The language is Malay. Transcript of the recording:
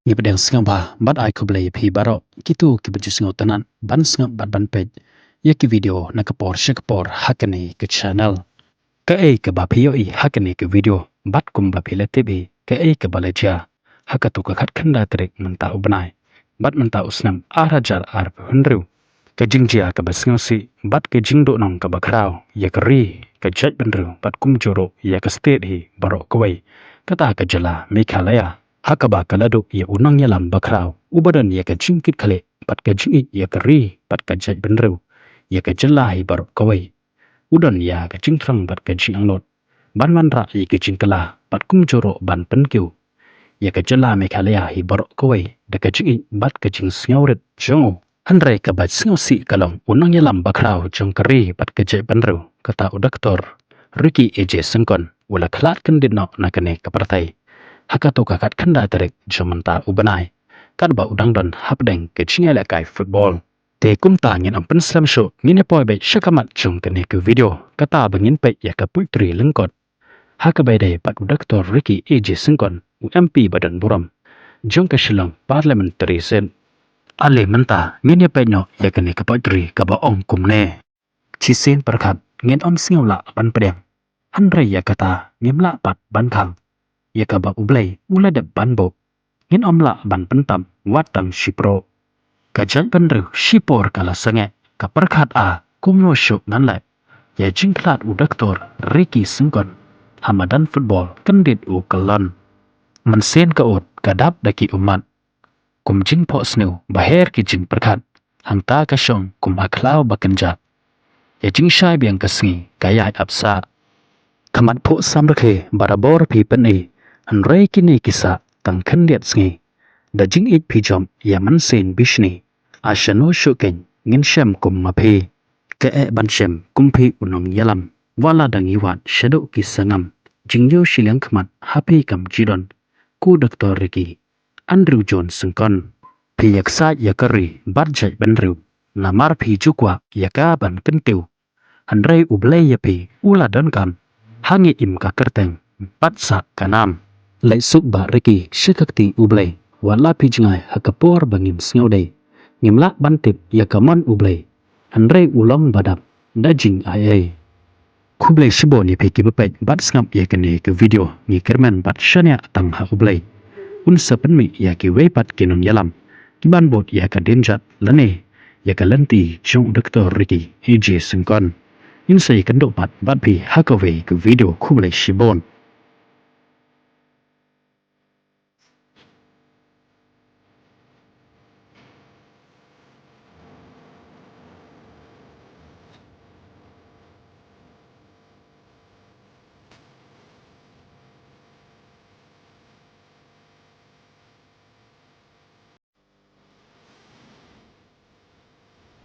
Ngipedeng singam ba bat ai kublai phi baro kitu ki baju singau tanan ban singam bat ban pej ya ki video na kapor shakapor hakane ke channel ka ei ke ba phiyo i hakane ke video bat kum ba phile tebe ka ei ke balaja hakatu ka khat khanda trek manta ubnai bat manta usnam arajar ar hunru ka jingjia ka basingau si bat ke jingdo nong ka bakrao ya kri ka jaj benru bat kum joro ya ka state hi baro kwai kata ka jala Meghalaya hakaba kalado ya unang yalam bakrao ubadan ya ka jingkit khale pat ka jingi ya ka ri pat ka jaj benru ya ka jala hi baro kawai udan ya ka jingtrang pat ka jing anglot ban man ra ya ka jingkala pat kum joro ban penkeu ya ka jala Meghalaya hi baro kawai da ka jingi bat ka jing sngauret jongo handrai ka bat singau si kalong unang yalam bakrao jong ka ri pat ka jaj benru kata udaktor Ricky AJ Sengkon wala khalat kan dinno nakane ka partai hakato kakat khanda terek jomanta ubanai kan ba udang don hapdeng ke chingela kai football te kumta ngin ampen slam show ngine poi be shakamat chung kane ke video kata bangin pe ya ka putri lengkot hakabai dai pat udaktor Ricky AJ Sengkon UMP Badan Buram jong ka shilong parliamentary sen ale menta ngine pe no ya kane ka putri ka ba ong kumne chisen perkhat ngin om singawla ban pedeng handrai ya kata ngimla pat ban khang ya ka ba ublai ula de banbo ngin omla ban pentam watam shipro kajal benru shipor kala sange ka perkhat a kumno shuk nan lai ya jingklat u doktor Ricky Sengkon hamadan football kendit u kalon mensen ka ut kadap daki umat kum jing po snew baher ki jing perkhat hangta ka shong kum aklau bakenjat ya jing shai biang kasngi kaya apsa kamat po samrakhe barabor pi penai hanrei kini kisa tang khendiat sngi da jing it pijom ya mansen bishni ashano shuken ngin shem kum mape ke e ban shem kumpi unong yalam wala dangi wat shadow kisangam jingyo shiliang khmat happy kam jidon ku Dr. Ricky Andrew John Sengkon pi yaksa yakari barjai benru namar pi jukwa yaka ban kentiu hanrei ublai yapi ula don kam hangi im ka kerteng patsa kanam lai suk ba Ricky shikakti ublai wala pi jingai hakapor bangim sngaudai ngimla bantip yakamon ublai hanrei ulong badap dajing ai kublai shibo ni peki bepet bat ngam yakane ke video ni kerman bat shania tang ha ublai un sapenmi yaki weipat kinun yalam kiban bot yaka denjat lane yaka lenti jong Dr. Ricky AJ Sengkon insai kendo pat bat pi hakaway ke video kublai shibon